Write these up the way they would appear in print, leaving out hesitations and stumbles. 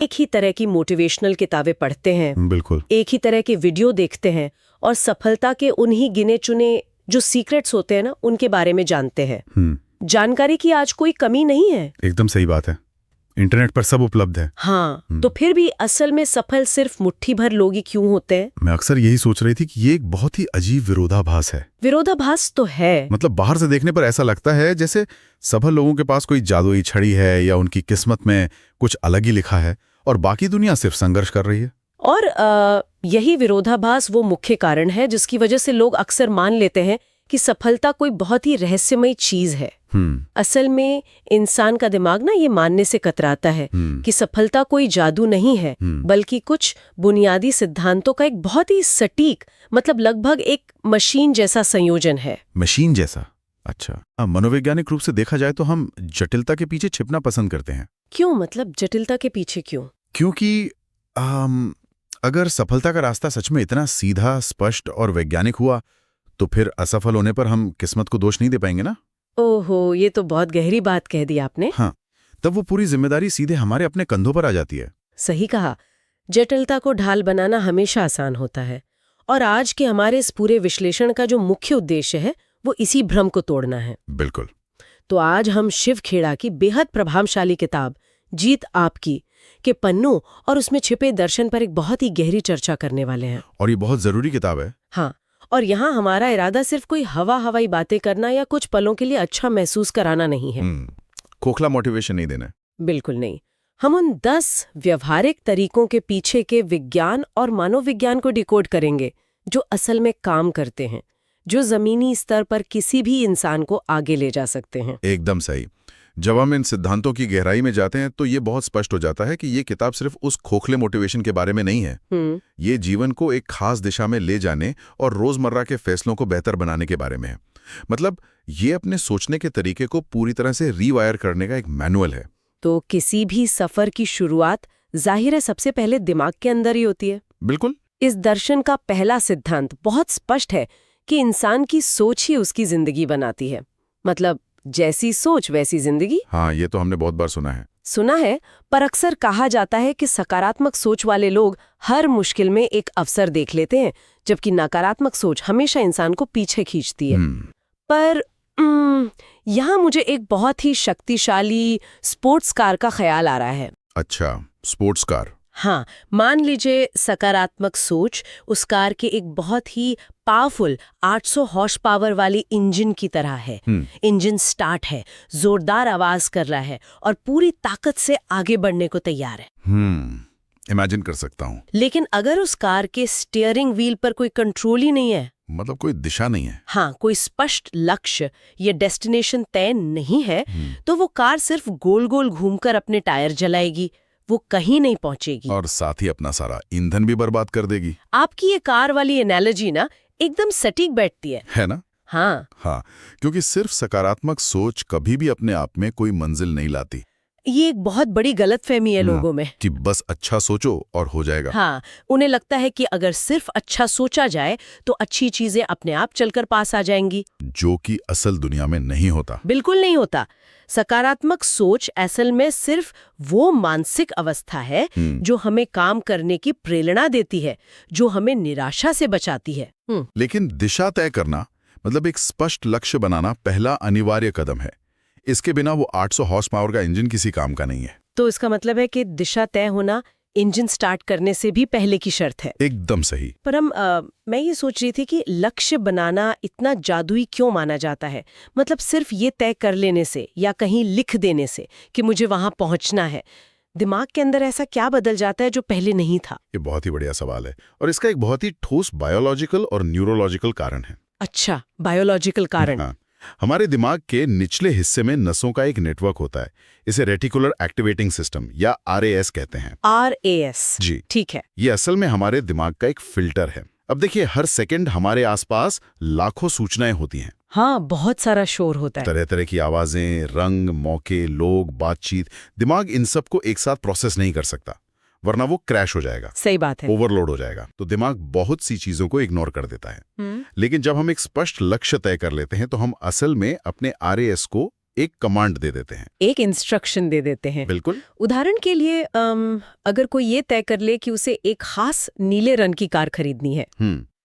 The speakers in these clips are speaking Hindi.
एक ही तरह की मोटिवेशनल किताबें पढ़ते हैं, बिल्कुल। एक ही तरह के वीडियो देखते हैं और सफलता के उन्हीं गिने चुने जो सीक्रेट्स होते हैं ना, उनके बारे में जानते हैं। जानकारी की आज कोई कमी नहीं है। एकदम सही बात है, इंटरनेट पर सब उपलब्ध है। हाँ, तो फिर भी असल में सफल सिर्फ मुट्ठी भर लोग ही क्यों होते हैं? मैं अक्सर यही सोच रही थी कि ये एक बहुत ही अजीब विरोधाभास है। विरोधाभास तो है। मतलब बाहर से देखने पर ऐसा लगता है जैसे सफल लोगों के पास कोई जादुई छड़ी है या उनकी किस्मत में कुछ अलग ही लिखा है और बाकी दुनिया सिर्फ संघर्ष कर रही है। और यही विरोधाभास वो मुख्य कारण है जिसकी वजह से लोग अक्सर मान लेते हैं कि सफलता कोई बहुत ही रहस्यमयी चीज है। असल में इंसान का दिमाग ना ये मानने से कतराता है कि सफलता कोई जादू नहीं है, बल्कि कुछ बुनियादी सिद्धांतों का एक बहुत ही सटीक, मतलब लगभग एक मशीन जैसा संयोजन है। मशीन जैसा? अच्छा। मनोवैज्ञानिक रूप से देखा जाए तो हम जटिलता के पीछे छिपना पसंद करते हैं। क्यों? मतलब जटिलता के पीछे क्यों? क्योंकि अगर सफलता का रास्ता सच में इतना सीधा, स्पष्ट और वैज्ञानिक हुआ तो फिर असफल होने पर हम किस्मत को दोष नहीं दे पाएंगे ना। ओहो, ये तो बहुत गहरी बात कह दी आपने। हाँ, तब वो पूरी जिम्मेदारी सीधे हमारे अपने कंधों पर आ जाती है। सही कहा। जटिलता को ढाल बनाना हमेशा आसान होता है और आज के हमारे इस पूरे विश्लेषण का जो मुख्य उद्देश्य है वो इसी भ्रम को तोड़ना है। बिल्कुल। तो आज हम शिव खेड़ा की बेहद प्रभावशाली किताब जीत आपकी के पन्नों और उसमें छिपे दर्शन पर एक बहुत ही गहरी चर्चा करने वाले हैं। और ये बहुत जरूरी किताब है। हाँ, और यहाँ हमारा इरादा सिर्फ कोई हवाई बातें करना या कुछ पलों के लिए अच्छा महसूस कराना नहीं है। खोखला मोटिवेशन नहीं देना। बिल्कुल नहीं। हम उन 10 व्यवहारिक तरीकों के पीछे के विज्ञान और मनोविज्ञान को डिकोड करेंगे जो असल में काम करते हैं, जो जमीनी स्तर पर किसी भी इंसान को आगे ले जा सकते हैं। एकदम सही। जब हम इन सिद्धांतों की गहराई में जाते हैं तो ये बहुत स्पष्ट हो जाता है कि ये किताब सिर्फ उस खोखले मोटिवेशन के बारे में नहीं है। ये जीवन को एक खास दिशा में ले जाने और रोजमर्रा के फैसलों को बेहतर बनाने के बारे में है। मतलब ये अपने सोचने के तरीके को पूरी तरह से रीवायर करने का एक मैनुअल है। तो किसी भी सफर की शुरुआत जाहिर है सबसे पहले दिमाग के अंदर ही होती है। बिल्कुल। इस दर्शन का पहला सिद्धांत बहुत स्पष्ट है कि इंसान की सोच ही उसकी जिंदगी बनाती है। मतलब जैसी सोच वैसी जिंदगी। हाँ, ये तो हमने बहुत बार सुना है, पर अक्सर कहा जाता है कि सकारात्मक सोच वाले लोग हर मुश्किल में एक अवसर देख लेते हैं, जबकि नकारात्मक सोच हमेशा इंसान को पीछे खींचती है। पर यहाँ मुझे एक बहुत ही शक्तिशाली स्पोर्ट्स कार का ख्याल आ रहा है। अच्छा, स्पोर्ट्स कार। हाँ, मान लीजिए सकारात्मक सोच उस कार के एक बहुत ही पावरफुल 800 हॉर्स पावर वाली इंजन की तरह है। इंजन स्टार्ट है, जोरदार आवाज कर रहा है और पूरी ताकत से आगे बढ़ने को तैयार है। इमेजिन कर सकता हूँ। लेकिन अगर उस कार के स्टीयरिंग व्हील पर कोई कंट्रोल ही नहीं है, मतलब कोई दिशा नहीं है, हाँ, कोई स्पष्ट लक्ष्य या डेस्टिनेशन तय नहीं है, तो वो कार सिर्फ गोल गोल घूमकर अपने टायर जलाएगी, वो कहीं नहीं पहुंचेगी और साथ ही अपना सारा ईंधन भी बर्बाद कर देगी। आपकी ये कार वाली एनालॉजी ना एकदम सटीक बैठती है ना? हाँ, क्योंकि सिर्फ सकारात्मक सोच कभी भी अपने आप में कोई मंजिल नहीं लाती। ये एक बहुत बड़ी गलतफहमी है लोगों में कि बस अच्छा सोचो और हो जाएगा। हाँ, उन्हें लगता है कि अगर सिर्फ अच्छा सोचा जाए तो अच्छी चीजें अपने आप चलकर पास आ जाएंगी, जो कि असल दुनिया में नहीं होता। बिल्कुल नहीं होता। सकारात्मक सोच असल में सिर्फ वो मानसिक अवस्था है जो हमें काम करने की प्रेरणा देती है, जो हमें निराशा से बचाती है। लेकिन दिशा तय करना, मतलब एक स्पष्ट लक्ष्य बनाना, पहला अनिवार्य कदम है। इसके बिना वो 800 हॉर्स पावर का इंजन किसी काम का नहीं है। तो इसका मतलब है कि दिशा तय होना इंजन स्टार्ट करने से भी पहले की शर्त है। एकदम सही। पर मैं ये सोच रही थी कि लक्ष्य बनाना इतना जादुई क्यों माना जाता है? मतलब सिर्फ ये तय कर लेने से या कहीं लिख देने से कि मुझे वहां पहुंचना है, दिमाग के अंदर ऐसा क्या बदल जाता है जो पहले नहीं था? ये बहुत ही बढ़िया सवाल है और इसका एक बहुत ही ठोस बायोलॉजिकल और न्यूरोलॉजिकल कारण है। अच्छा, बायोलॉजिकल कारण। हाँ, हमारे दिमाग के निचले हिस्से में नसों का एक नेटवर्क होता है। इसे रेटिकुलर एक्टिवेटिंग सिस्टम या RAS कहते हैं। RAS जी, ठीक है। ये असल में हमारे दिमाग का एक फिल्टर है। अब देखिए, हर सेकंड हमारे आसपास लाखों सूचनाएं होती हैं। हाँ, बहुत सारा शोर होता है। तरह तरह की आवाजें, रंग, मौके, लोग, बातचीत। दिमाग इन सब को एक साथ प्रोसेस नहीं कर सकता, वरना वो क्रैश हो जाएगा। सही बात है। ओवरलोड हो जाएगा। तो दिमाग बहुत सी चीजों को इग्नोर कर देता है। लेकिन जब हम एक स्पष्ट लक्ष्य तय कर लेते हैं तो हम असल में अपने RAS को एक कमांड दे देते हैं, एक इंस्ट्रक्शन दे देते हैं। बिल्कुल। उदाहरण के लिए अगर कोई ये तय कर ले कि उसे एक खास नीले रंग की कार खरीदनी है,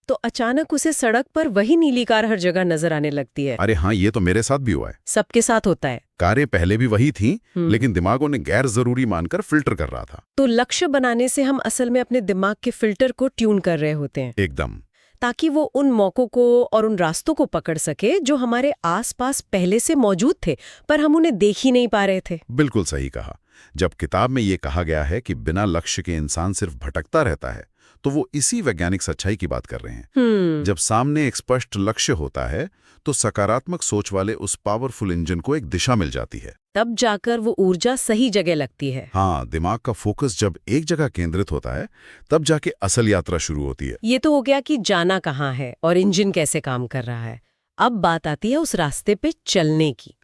तो अचानक उसे सड़क पर वही नीली कार हर जगह नजर आने लगती है। अरे हाँ, ये तो मेरे साथ भी हुआ है। सबके साथ होता है। कारें पहले भी वही थीं, लेकिन दिमाग उन्हें गैर जरूरी मानकर फिल्टर कर रहा था। तो लक्ष्य बनाने से हम असल में अपने दिमाग के फिल्टर को ट्यून कर रहे होते हैं, एकदम, ताकि वो उन मौकों को और उन रास्तों को पकड़ सके जो हमारे आसपास पहले से मौजूद थे, पर हम उन्हें देख ही नहीं पा रहे थे। बिल्कुल सही कहा। जब किताब में ये कहा गया है कि बिना लक्ष्य के इंसान सिर्फ भटकता रहता है, तो वो इसी वैज्ञानिक सच्चाई की बात कर रहे हैं। जब सामने एक स्पष्ट लक्ष्य होता है, तो सकारात्मक सोच वाले उस पावरफुल इंजन को एक दिशा मिल जाती है। तब जाकर वो ऊर्जा सही जगह लगती है। हाँ, दिमाग का फोकस जब एक जगह केंद्रित होता है, तब जाके असल यात्रा शुरू होती है। ये तो हो गया कि जाना कहाँ है और इंजन कैसे काम कर रहा है। अब बात आती है उस रास्ते पे चलने की।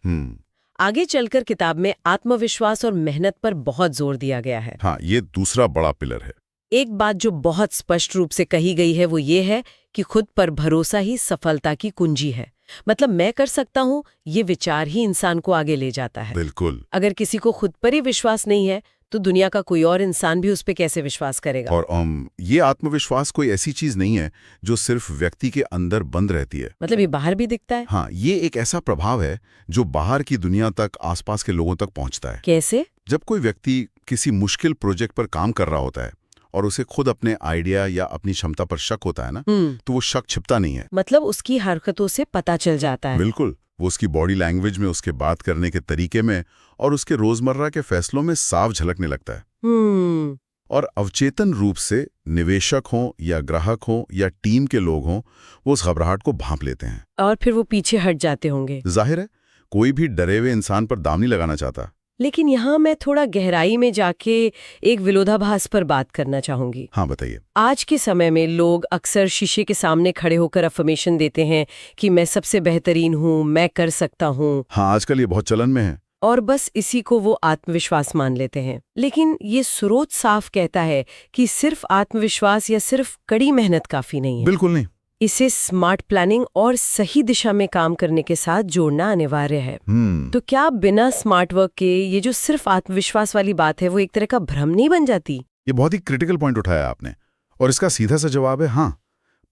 आगे चलकर किताब में आत्मविश्वास और मेहनत पर बहुत जोर दिया गया है। हाँ, ये दूसरा बड़ा पिलर है। एक बात जो बहुत स्पष्ट रूप से कही गई है वो ये है कि खुद पर भरोसा ही सफलता की कुंजी है। मतलब मैं कर सकता हूँ, ये विचार ही इंसान को आगे ले जाता है। बिल्कुल। अगर किसी को खुद पर ही विश्वास नहीं है, तो दुनिया का कोई और इंसान भी उस पर कैसे विश्वास करेगा। और ये आत्मविश्वास कोई ऐसी चीज नहीं है जो सिर्फ व्यक्ति के अंदर बंद रहती है। मतलब ये बाहर भी दिखता है। हाँ, ये एक ऐसा प्रभाव है जो बाहर की दुनिया तक, आसपास के लोगों तक पहुंचता है। कैसे? जब कोई व्यक्ति किसी मुश्किल प्रोजेक्ट पर काम कर रहा होता है और उसे खुद अपने आइडिया या अपनी क्षमता पर शक होता है ना, तो वो शक छिपता नहीं है। मतलब उसकी हरकतों से पता चल जाता है। बिल्कुल, वो उसकी बॉडी लैंग्वेज में, उसके बात करने के तरीके में और उसके रोजमर्रा के फैसलों में साफ झलकने लगता है। और अवचेतन रूप से निवेशक हों या ग्राहक हों या टीम के लोग हों, वो उस घबराहट को भांप लेते हैं और फिर वो पीछे हट जाते होंगे। जाहिर है, कोई भी डरे हुए इंसान पर दाम नहीं लगाना चाहता। लेकिन यहाँ मैं थोड़ा गहराई में जाके एक विरोधाभास पर बात करना चाहूंगी। हाँ, बताइए। आज के समय में लोग अक्सर शीशे के सामने खड़े होकर अफर्मेशन देते हैं कि मैं सबसे बेहतरीन हूँ, मैं कर सकता हूँ। हाँ, आजकल ये बहुत चलन में है। और बस इसी को वो आत्मविश्वास मान लेते हैं। लेकिन ये स्रोत साफ कहता है कि सिर्फ आत्मविश्वास या सिर्फ कड़ी मेहनत काफी नहीं है। बिल्कुल नहीं। इसे स्मार्ट प्लानिंग और सही दिशा में काम करने के साथ जोड़ना अनिवार्य है। तो क्या बिना स्मार्ट वर्क के ये जो सिर्फ आत्मविश्वास वाली बात है, वो एक तरह का भ्रम नहीं बन जाती? ये बहुत ही क्रिटिकल पॉइंट उठाया आपने, और इसका सीधा सा जवाब है हाँ,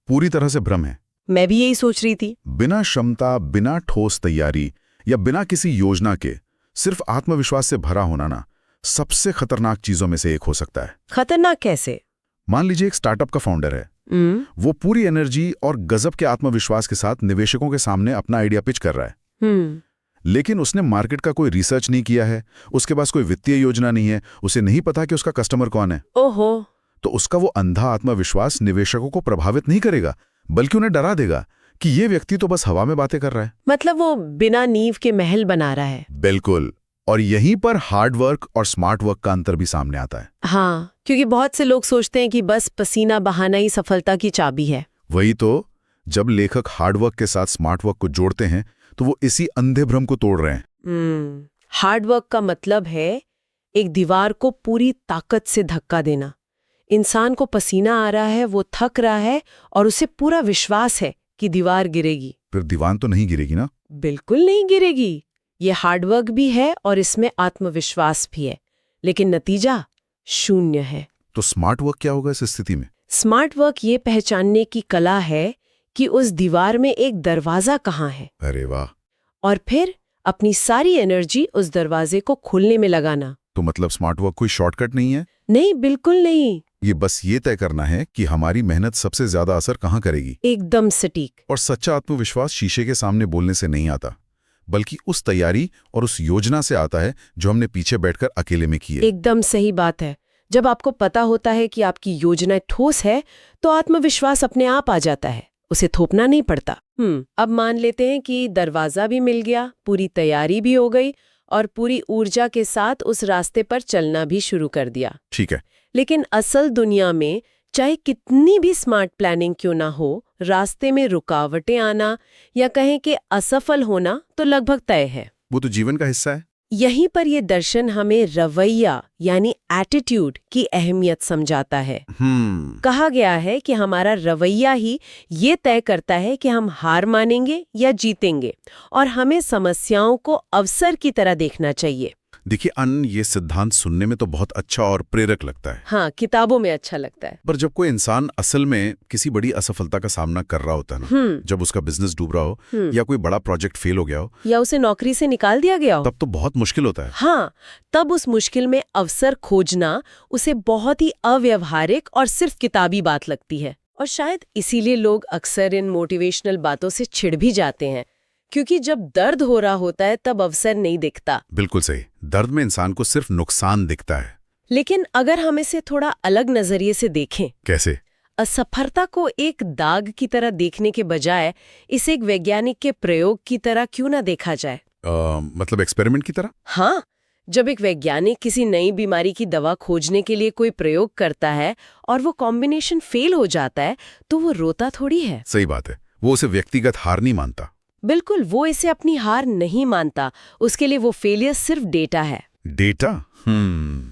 पूरी तरह से भ्रम है। मैं भी यही सोच रही थी। बिना क्षमता, बिना ठोस तैयारी या बिना किसी योजना के सिर्फ आत्मविश्वास से भरा होना ना, सबसे खतरनाक चीजों में से एक हो सकता है। खतरनाक कैसे? मान लीजिए एक स्टार्टअप का फाउंडर है। वो पूरी एनर्जी और गजब के आत्मविश्वास के साथ निवेशकों के सामने अपना आइडिया पिच कर रहा है। लेकिन उसने मार्केट का कोई रिसर्च नहीं किया है, उसके पास कोई वित्तीय योजना नहीं है, उसे नहीं पता कि उसका कस्टमर कौन है। ओहो। तो उसका वो अंधा आत्मविश्वास निवेशकों को प्रभावित नहीं करेगा, बल्कि उन्हें डरा देगा कि ये व्यक्ति तो बस हवा में बातें कर रहा है। मतलब वो बिना नींव के महल बना रहा है। बिल्कुल। और यहीं पर हार्ड वर्क और स्मार्ट वर्क का अंतर भी सामने आता है। हाँ, क्योंकि बहुत से लोग सोचते हैं कि बस पसीना बहाना ही सफलता की चाबी है। वही तो, जब लेखक हार्ड वर्क के साथ स्मार्ट वर्क को जोड़ते हैं, तो वो इसी अंधे भ्रम को तोड़ रहे हैं। हार्ड वर्क का मतलब है एक दीवार को पूरी ताकत से धक्का देना। इंसान को पसीना आ रहा है, वो थक रहा है और उसे पूरा विश्वास है कि दीवार गिरेगी। फिर दीवार तो नहीं गिरेगी ना? बिल्कुल नहीं गिरेगी। ये हार्डवर्क भी है और इसमें आत्मविश्वास भी है, लेकिन नतीजा शून्य है। तो स्मार्ट वर्क क्या होगा इस स्थिति में? स्मार्ट वर्क ये पहचानने की कला है कि उस दीवार में एक दरवाजा कहाँ है। अरे वाह। और फिर अपनी सारी एनर्जी उस दरवाजे को खोलने में लगाना। तो मतलब स्मार्ट वर्क कोई शॉर्टकट नहीं है? नहीं, बिल्कुल नहीं। ये बस ये तय करना है कि हमारी मेहनत सबसे ज्यादा असर कहाँ करेगी। एकदम सटीक। और सच्चा आत्मविश्वास शीशे के सामने बोलने से नहीं आता, बल्कि उस तैयारी और उस योजना से आता है जो हमने पीछे बैठकर अकेले में की है। एकदम सही बात है। जब आपको पता होता है कि आपकी योजना ठोस है, तो आत्मविश्वास अपने आप आ जाता है, उसे थोपना नहीं पड़ता। अब मान लेते हैं कि दरवाजा भी मिल गया, पूरी तैयारी भी हो गई और पूरी ऊर्जा के साथ उस रास्ते पर चलना भी शुरू कर दिया। ठीक है। लेकिन असल दुनिया में चाहे कितनी भी स्मार्ट प्लानिंग क्यों ना हो, रास्ते में रुकावटें आना या कहें कि असफल होना तो लगभग तय है। वो तो जीवन का हिस्सा है। यहीं पर ये दर्शन हमें रवैया यानी एटीट्यूड की अहमियत समझाता है। कहा गया है कि हमारा रवैया ही ये तय करता है कि हम हार मानेंगे या जीतेंगे, और हमें समस्याओं को अवसर की तरह देखना चाहिए। देखिए ये सिद्धांत सुनने में तो बहुत अच्छा और प्रेरक लगता है। हाँ, किताबों में अच्छा लगता है। पर जब कोई इंसान असल में किसी बड़ी असफलता का सामना कर रहा होता है ना, जब उसका बिजनेस डूब रहा हो या कोई बड़ा प्रोजेक्ट फेल हो गया हो या उसे नौकरी से निकाल दिया गया हो, तब तो बहुत मुश्किल होता है। हाँ, तब उस मुश्किल में अवसर खोजना उसे बहुत ही अव्यवहारिक और सिर्फ किताबी बात लगती है। और शायद इसीलिए लोग अक्सर इन मोटिवेशनल बातों से चिढ़ भी जाते हैं, क्योंकि जब दर्द हो रहा होता है तब अवसर नहीं दिखता। बिल्कुल सही। दर्द में इंसान को सिर्फ नुकसान दिखता है। लेकिन अगर हम इसे थोड़ा अलग नजरिए से देखें, कैसे? असफलता को एक दाग की तरह देखने के बजाय इसे एक वैज्ञानिक के प्रयोग की तरह क्यों ना देखा जाए? मतलब एक्सपेरिमेंट की तरह? हाँ, जब एक वैज्ञानिक किसी नई बीमारी की दवा खोजने के लिए कोई प्रयोग करता है और वो कॉम्बिनेशन फेल हो जाता है, तो वो रोता थोड़ी है। सही बात है। वो उसे व्यक्तिगत हार नहीं मानता। बिल्कुल, वो इसे अपनी हार नहीं मानता। उसके लिए वो फेलियर सिर्फ डेटा है। डेटा?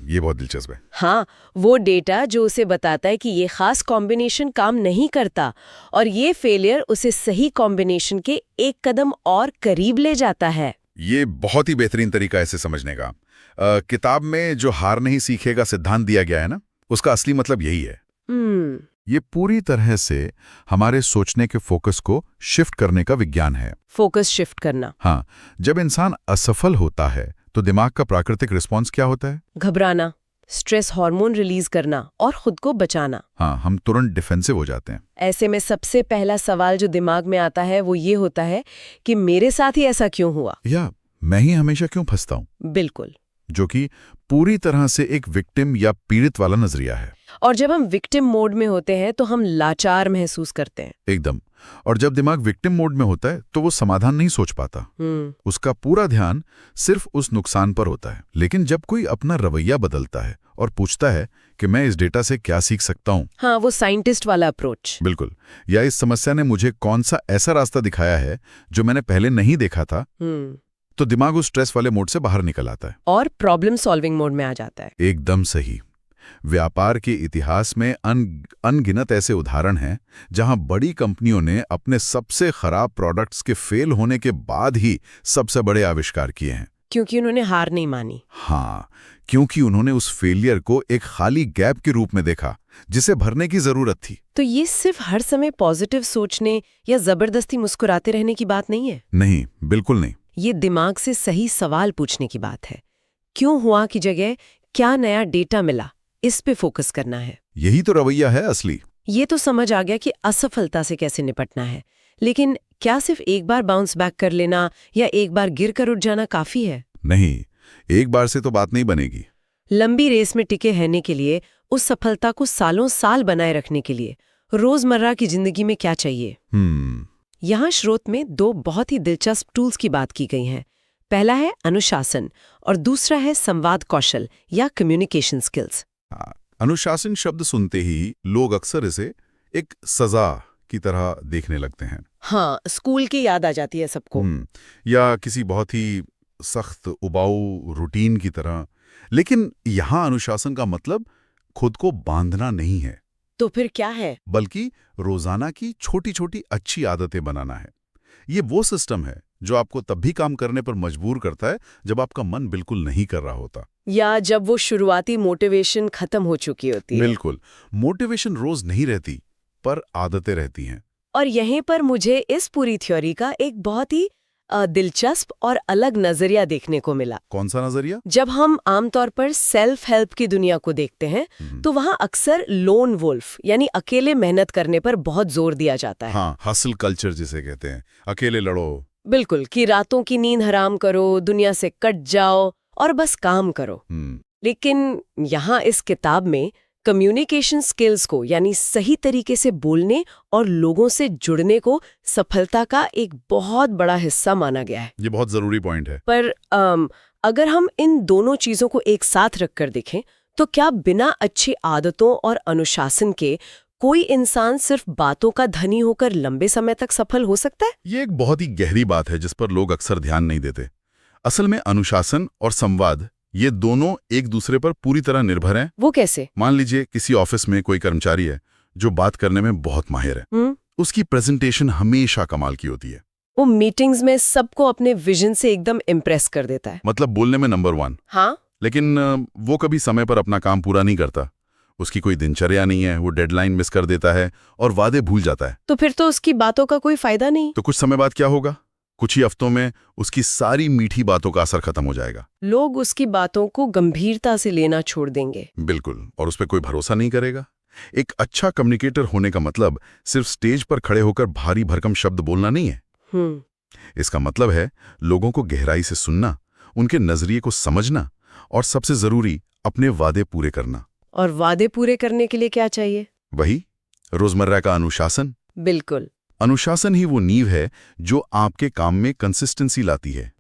ये बहुत दिलचस्प है। हाँ, वो डेटा जो उसे बताता है कि ये खास कॉम्बिनेशन काम नहीं करता, और ये फेलियर उसे सही कॉम्बिनेशन के एक कदम और करीब ले जाता है। ये बहुत ही बेहतरीन तरीका है इसे समझने का। किताब में जो हार नहीं सीखेगा सिद्धांत दिया गया है ना, उसका असली मतलब यही है। ये पूरी तरह से हमारे सोचने के फोकस को शिफ्ट करने का विज्ञान है। फोकस शिफ्ट करना। हाँ, जब इंसान असफल होता है तो दिमाग का प्राकृतिक रिस्पॉन्स क्या होता है? घबराना, स्ट्रेस हार्मोन रिलीज करना और खुद को बचाना। हाँ, हम तुरंत डिफेंसिव हो जाते हैं। ऐसे में सबसे पहला सवाल जो दिमाग में आता है वो ये होता है कि मेरे साथ ही ऐसा क्यों हुआ, या मैं ही हमेशा क्यों फंसता हूँ। बिल्कुल, जो कि पूरी तरह से एक विक्टिम या पीड़ित वाला नजरिया है। और जब हम विक्टिम मोड में होते हैं तो हम लाचार महसूस करते हैं। एकदम। और जब दिमाग विक्टिम मोड में होता है तो वो समाधान नहीं सोच पाता। उसका पूरा ध्यान सिर्फ उस नुकसान पर होता है। लेकिन जब कोई अपना रवैया बदलता है और पूछता है कि मैं इस डेटा से क्या सीख सकता हूँ, हाँ, वो साइंटिस्ट वाला अप्रोच। बिल्कुल, या इस समस्या ने मुझे कौन सा ऐसा रास्ता दिखाया है जो मैंने पहले नहीं देखा था, तो दिमाग उस स्ट्रेस वाले मोड से बाहर निकल आता है और प्रॉब्लम सॉल्विंग मोड में आ जाता है। एकदम सही। व्यापार के इतिहास में अनगिनत ऐसे उदाहरण हैं जहां बड़ी कंपनियों ने अपने सबसे खराब प्रोडक्ट्स के फेल होने के बाद ही सबसे बड़े आविष्कार किए हैं। क्योंकि उन्होंने हार नहीं मानी। हाँ, क्योंकि उन्होंने उस फेलियर को एक खाली गैप के रूप में देखा जिसे भरने की जरूरत थी। तो ये सिर्फ हर समय पॉजिटिव सोचने या जबरदस्ती मुस्कुराते रहने की बात नहीं है। नहीं, बिल्कुल नहीं। ये दिमाग से सही सवाल पूछने की बात है। क्यों हुआ की जगह क्या नया डेटा मिला, इस पे फोकस करना है। यही तो रवैया है असली। ये तो समझ आ गया कि असफलता से कैसे निपटना है, लेकिन क्या सिर्फ एक बार बाउंस बैक कर लेना या एक बार गिर कर उठ जाना काफी है? नहीं, एक बार से तो बात नहीं बनेगी। लंबी रेस में टिके रहने के लिए, उस सफलता को सालों साल बनाए रखने के लिए रोजमर्रा की जिंदगी में क्या चाहिए? यहाँ स्रोत में दो बहुत ही दिलचस्प टूल्स की बात की गई है। पहला है अनुशासन और दूसरा है संवाद कौशल या कम्युनिकेशन स्किल्स। अनुशासन शब्द सुनते ही लोग अक्सर इसे एक सजा की तरह देखने लगते हैं। हाँ, स्कूल की याद आ जाती है सबको। या किसी बहुत ही सख्त उबाऊ रूटीन की तरह। लेकिन यहाँ अनुशासन का मतलब खुद को बांधना नहीं है। तो फिर क्या है? बल्कि रोजाना की छोटी छोटी अच्छी आदतें बनाना है। ये वो सिस्टम है जो आपको तब भी काम करने पर मजबूर करता है जब आपका मन बिल्कुल नहीं कर रहा होता, या जब वो शुरुआती मोटिवेशन खत्म हो चुकी होती है। बिल्कुल, मोटिवेशन रोज नहीं रहती, पर आदतें रहती हैं। और यहीं पर मुझे इस पूरी थ्योरी का एक बहुत ही दिलचस्प और अलग नजरिया देखने को मिला। कौन सा नजरिया? जब हम आमतौर पर सेल्फ हेल्प की दुनिया को देखते हैं तो वहाँ अक्सर लोन वुल्फ यानी अकेले मेहनत करने पर बहुत जोर दिया जाता है। हाँ, हसल कल्चर जिसे कहते हैं, अकेले लड़ो। बिल्कुल, कि रातों की नींद हराम करो, दुनिया से कट जाओ और बस काम करो। लेकिन यहाँ इस किताब में कम्युनिकेशन स्किल्स को यानी सही तरीके से बोलने और लोगों से जुड़ने को सफलता का एक बहुत बड़ा हिस्सा माना गया है। ये बहुत जरूरी पॉइंट है। पर अगर हम इन दोनों चीजों को एक साथ रखकर देखें तो क्या बिना अच्छी आदतों और अनुशासन के कोई इंसान सिर्फ बातों का धनी होकर लंबे समय तक सफल हो सकता है? ये एक बहुत ही गहरी बात है जिस पर लोग अक्सर ध्यान नहीं देते। असल में अनुशासन और संवाद ये दोनों एक दूसरे पर पूरी तरह निर्भर हैं। वो कैसे? मान लीजिए किसी ऑफिस में कोई कर्मचारी है जो बात करने में बहुत माहिर है। उसकी प्रेजेंटेशन हमेशा कमाल की होती है। वो मीटिंग्स में सबको अपने विजन से एकदम इम्प्रेस कर देता है। मतलब बोलने में नंबर 1। हाँ, लेकिन वो कभी समय पर अपना काम पूरा नहीं करता। उसकी कोई दिनचर्या नहीं है, वो डेडलाइन मिस कर देता है और वादे भूल जाता है। तो फिर तो उसकी बातों का कोई फायदा नहीं। तो कुछ समय बाद क्या होगा? कुछ ही हफ्तों में उसकी सारी मीठी बातों का असर खत्म हो जाएगा। लोग उसकी बातों को गंभीरता से लेना छोड़ देंगे। बिल्कुल, और उस पर कोई भरोसा नहीं करेगा। एक अच्छा कम्युनिकेटर होने का मतलब सिर्फ स्टेज पर खड़े होकर भारी भरकम शब्द बोलना नहीं है। इसका मतलब है लोगों को गहराई से सुनना, उनके नजरिए को समझना और सबसे जरूरी अपने वादे पूरे करना। और वादे पूरे करने के लिए क्या चाहिए? वही रोजमर्रा का अनुशासन। बिल्कुल। अनुशासन ही वो नींव है जो आपके काम में कंसिस्टेंसी लाती है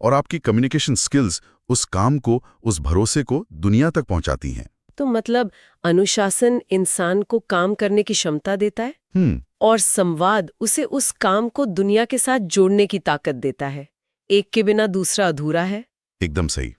और आपकी कम्युनिकेशन स्किल्स उस काम को, उस भरोसे को दुनिया तक पहुंचाती हैं। तो मतलब अनुशासन इंसान को काम करने की क्षमता देता है और संवाद उसे उस काम को दुनिया के साथ जोड़ने की ताकत देता है। एक के बिना दूसरा अधूरा है। एकदम सही।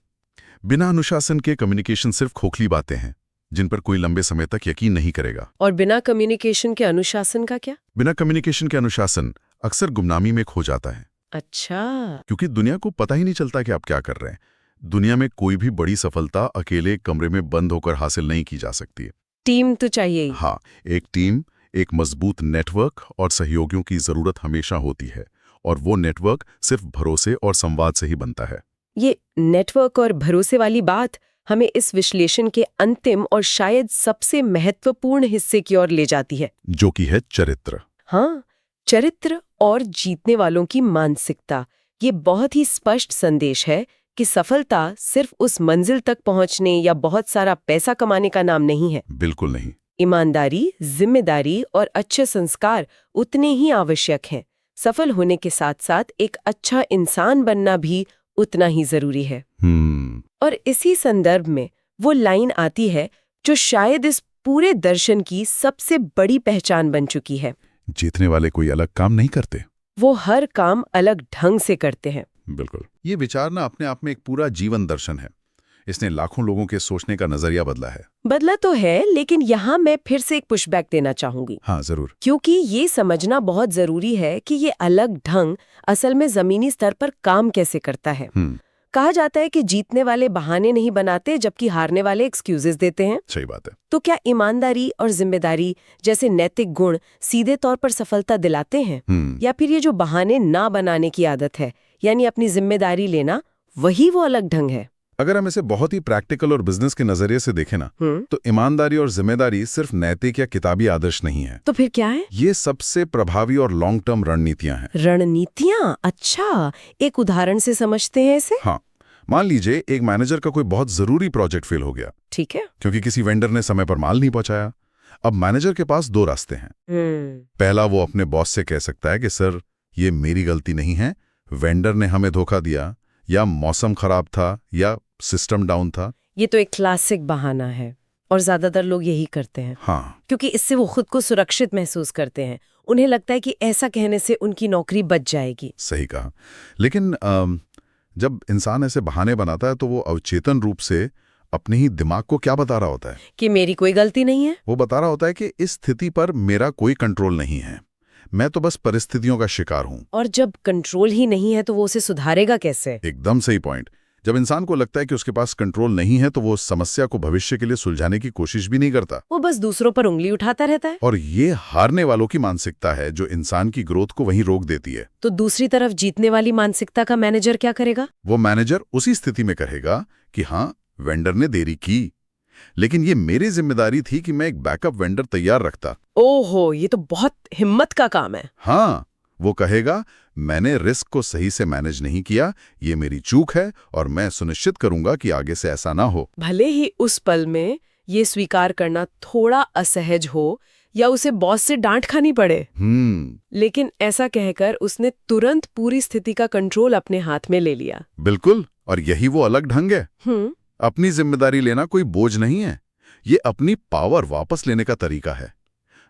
बिना अनुशासन के कम्युनिकेशन सिर्फ खोखली बातें हैं जिन पर कोई लंबे समय तक यकीन नहीं करेगा। और बिना कम्युनिकेशन के अनुशासन का क्या? बिना कम्युनिकेशन के अनुशासन अक्सर गुमनामी में खो जाता है। अच्छा। क्योंकि दुनिया को पता ही नहीं चलता कि आप क्या कर रहे हैं। दुनिया में कोई भी बड़ी सफलता अकेले कमरे में बंद होकर हासिल नहीं की जा सकती है। टीम तो चाहिए ही। हाँ, एक टीम, एक मजबूत नेटवर्क और सहयोगियों की जरूरत हमेशा होती है, और वो नेटवर्क सिर्फ भरोसे और संवाद से ही बनता है। ये नेटवर्क और भरोसे वाली बात हमें इस विश्लेषण के अंतिम और शायद सबसे महत्वपूर्ण हिस्से की ओर ले जाती है, जो कि है चरित्र। हाँ, चरित्र और जीतने वालों की मानसिकता। ये बहुत ही स्पष्ट संदेश है कि सफलता सिर्फ उस मंजिल तक पहुंचने या बहुत सारा पैसा कमाने का नाम नहीं है। बिल्कुल नहीं। ईमानदारी, जिम्मेदारी और अच्छे संस्कार उतने ही आवश्यक हैं। सफल होने के साथ साथ एक अच्छा इंसान बनना भी उतना ही जरूरी है। और इसी संदर्भ में वो लाइन आती है जो शायद इस पूरे दर्शन की सबसे बड़ी पहचान बन चुकी है। जीतने वाले कोई अलग काम नहीं करते, वो हर काम अलग ढंग से करते हैं। बिल्कुल। ये विचार ना अपने आप में एक पूरा जीवन दर्शन है। इसने लाखों लोगों के सोचने का नजरिया बदला है। बदला तो है, लेकिन यहाँ मैं फिर से एक पुशबैक देना चाहूंगी। हाँ, जरूर। क्योंकि ये समझना बहुत जरूरी है कि ये अलग ढंग असल में जमीनी स्तर पर काम कैसे करता है। कहा जाता है कि जीतने वाले बहाने नहीं बनाते, जबकि हारने वाले एक्सक्यूजेस देते हैं। सही बात है। तो क्या ईमानदारी और जिम्मेदारी जैसे नैतिक गुण सीधे तौर पर सफलता दिलाते हैं, या फिर ये जो बहाने ना बनाने की आदत है, यानी अपनी जिम्मेदारी लेना, वही वो अलग ढंग है? अगर हम इसे बहुत ही प्रैक्टिकल और बिजनेस के नजरिए से देखें ना, तो ईमानदारी और जिम्मेदारी सिर्फ नैतिक या किताबी आदर्श नहीं है। तो फिर क्या है? ये सबसे प्रभावी और लॉन्ग टर्म रणनीतियां हैं। रणनीतियां? अच्छा, एक उदाहरण से समझते हैं इसे। हाँ, मान लीजिए एक मैनेजर का कोई बहुत जरूरी प्रोजेक्ट फेल हो गया। ठीक है। क्योंकि किसी वेंडर ने समय पर माल नहीं पहुंचाया। अब मैनेजर के पास 2 रास्ते हैं। पहला, वो अपने बॉस से कह सकता है कि सर, ये मेरी गलती नहीं है, वेंडर ने हमें धोखा दिया, या मौसम खराब था, या सिस्टम डाउन था। ये तो एक क्लासिक बहाना है और ज्यादातर लोग यही करते हैं। हाँ, क्योंकि इससे वो खुद को सुरक्षित महसूस करते हैं। उन्हें लगता है कि ऐसा कहने से उनकी नौकरी बच जाएगी। सही कहा। लेकिन जब इंसान ऐसे बहाने बनाता है तो वो अवचेतन रूप से अपने ही दिमाग को क्या बता रहा होता है? कि मेरी कोई गलती नहीं है। वो बता रहा होता है कि इस स्थिति पर मेरा कोई कंट्रोल नहीं है, मैं तो बस परिस्थितियों का शिकार हूं। और जब कंट्रोल ही नहीं है तो वो उसे सुधारेगा कैसे? एकदम सही पॉइंट। जब इंसान को लगता है कि उसके पास कंट्रोल नहीं है तो वो समस्या को भविष्य के लिए सुलझाने की कोशिश भी नहीं करता। वो बस दूसरों पर उंगली उठाता रहता है। और ये हारने वालों की मानसिकता है जो इंसान की ग्रोथ को वहीं रोक देती है। तो दूसरी तरफ जीतने वाली मानसिकता का मैनेजर क्या करेगा? वो मैनेजर उसी स्थिति में कहेगा कि हाँ, वेंडर ने देरी की, लेकिन ये मेरी जिम्मेदारी थी कि मैं एक बैकअप वेंडर तैयार रखता। ओहो, ये तो बहुत हिम्मत का काम है। हाँ, वो कहेगा मैंने रिस्क को सही से मैनेज नहीं किया, ये मेरी चूक है और मैं सुनिश्चित करूंगा कि आगे से ऐसा ना हो। भले ही उस पल में ये स्वीकार करना थोड़ा असहज हो या उसे बॉस से डांट खानी पड़े, लेकिन ऐसा कहकर उसने तुरंत पूरी स्थिति का कंट्रोल अपने हाथ में ले लिया। बिल्कुल, और यही वो अलग ढंग है। अपनी जिम्मेदारी लेना कोई बोझ नहीं है, ये अपनी पावर वापस लेने का तरीका है।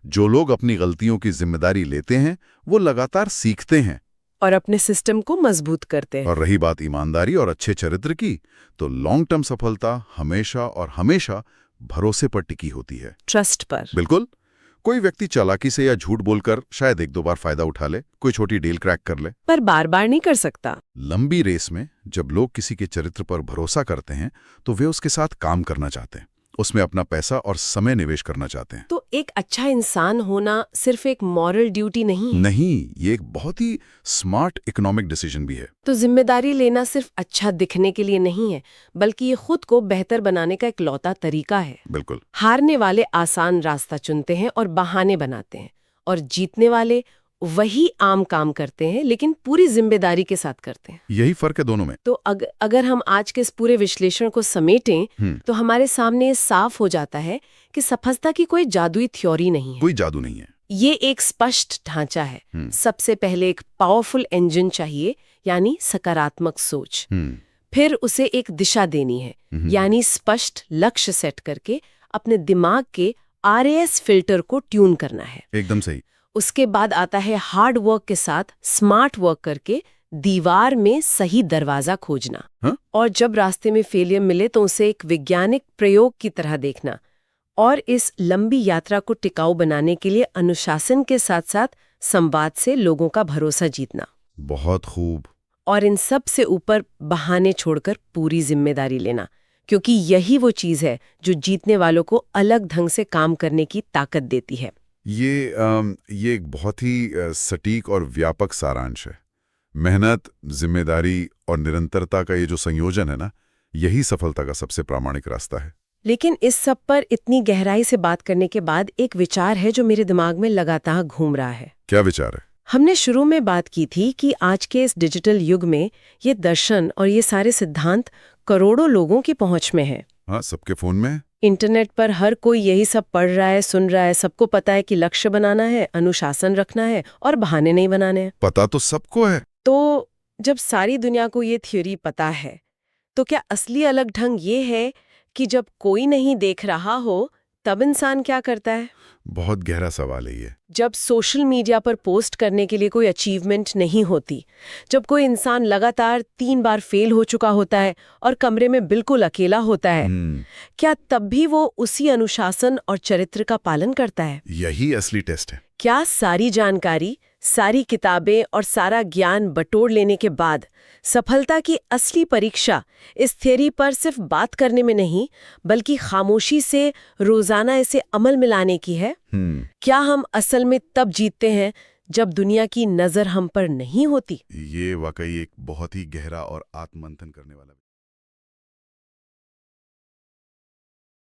जो लोग अपनी गलतियों की जिम्मेदारी लेते हैं वो लगातार सीखते हैं, और अपने सिस्टम को मजबूत करते हैं। और रही बात ईमानदारी और अच्छे चरित्र की, तो लॉन्ग टर्म सफलता हमेशा और हमेशा भरोसे पर टिकी होती है, ट्रस्ट पर। बिल्कुल। कोई व्यक्ति चालाकी से या झूठ बोलकर शायद 1-2 बार फायदा उठा ले, कोई छोटी डील क्रैक कर ले, पर बार बार नहीं कर सकता। लंबी रेस में जब लोग किसी के चरित्र पर भरोसा करते हैं तो वे उसके साथ काम करना चाहते हैं, उसमें अपना पैसा और समय निवेश करना चाहते हैं। तो एक अच्छा इंसान होना सिर्फ एक मॉरल ड्यूटी नहीं है। नहीं, ये एक बहुत ही स्मार्ट इकोनॉमिक डिसीजन भी है। तो जिम्मेदारी लेना सिर्फ अच्छा दिखने के लिए नहीं है, बल्कि ये खुद को बेहतर बनाने का इकलौता तरीका है। बिल्कुल। हारने वाले आसान रास्ता चुनते हैं और बहाने बनाते हैं, और जीतने वाले वही आम काम करते हैं लेकिन पूरी जिम्मेदारी के साथ करते हैं। यही फर्क है दोनों में। तो अगर हम आज के इस पूरे विश्लेषण को समेटें तो हमारे सामने साफ हो जाता है कि सफलता की कोई जादुई थ्योरी नहीं है। कोई जादू नहीं है। ये एक स्पष्ट ढांचा है। सबसे पहले एक पावरफुल इंजन चाहिए, यानी सकारात्मक सोच। फिर उसे एक दिशा देनी है, यानी स्पष्ट लक्ष्य सेट करके अपने दिमाग के RAS फिल्टर को ट्यून करना है। एकदम सही। उसके बाद आता है हार्ड वर्क के साथ स्मार्ट वर्क करके दीवार में सही दरवाजा खोजना। और जब रास्ते में फेलियर मिले तो उसे एक वैज्ञानिक प्रयोग की तरह देखना, और इस लंबी यात्रा को टिकाऊ बनाने के लिए अनुशासन के साथ साथ संवाद से लोगों का भरोसा जीतना। बहुत खूब। और इन सब से ऊपर बहाने छोड़कर पूरी जिम्मेदारी लेना, क्योंकि यही वो चीज है जो जीतने वालों को अलग ढंग से काम करने की ताकत देती है। ये एक बहुत ही सटीक और व्यापक सारांश है। मेहनत, जिम्मेदारी और निरंतरता का ये जो संयोजन है ना, यही सफलता का सबसे प्रामाणिक रास्ता है। लेकिन इस सब पर इतनी गहराई से बात करने के बाद एक विचार है जो मेरे दिमाग में लगातार घूम रहा है। क्या विचार है? हमने शुरू में बात की थी कि आज के इस डिजिटल युग में ये दर्शन और ये सारे सिद्धांत करोड़ों लोगों की पहुंच में है। हाँ, सबके फोन में। इंटरनेट पर हर कोई यही सब पढ़ रहा है, सुन रहा है। सबको पता है कि लक्ष्य बनाना है, अनुशासन रखना है और बहाने नहीं बनाने हैं। पता तो सबको है। तो जब सारी दुनिया को ये थ्योरी पता है, तो क्या असली अलग ढंग ये है कि जब कोई नहीं देख रहा हो तब इंसान क्या करता है? बहुत गहरा सवाल है ये। जब सोशल मीडिया पर पोस्ट करने के लिए कोई अचीवमेंट नहीं होती, जब कोई इंसान लगातार 3 बार फेल हो चुका होता है और कमरे में बिल्कुल अकेला होता है, क्या तब भी वो उसी अनुशासन और चरित्र का पालन करता है? यही असली टेस्ट है। क्या सारी जानकारी, सारी किताबें और सारा ज्ञान बटोर लेने के बाद सफलता की असली परीक्षा इस थ्योरी पर सिर्फ बात करने में नहीं, बल्कि खामोशी से रोजाना इसे अमल में लाने की है? क्या हम असल में तब जीतते हैं जब दुनिया की नजर हम पर नहीं होती? ये वाकई एक बहुत ही गहरा और आत्ममंथन करने वाला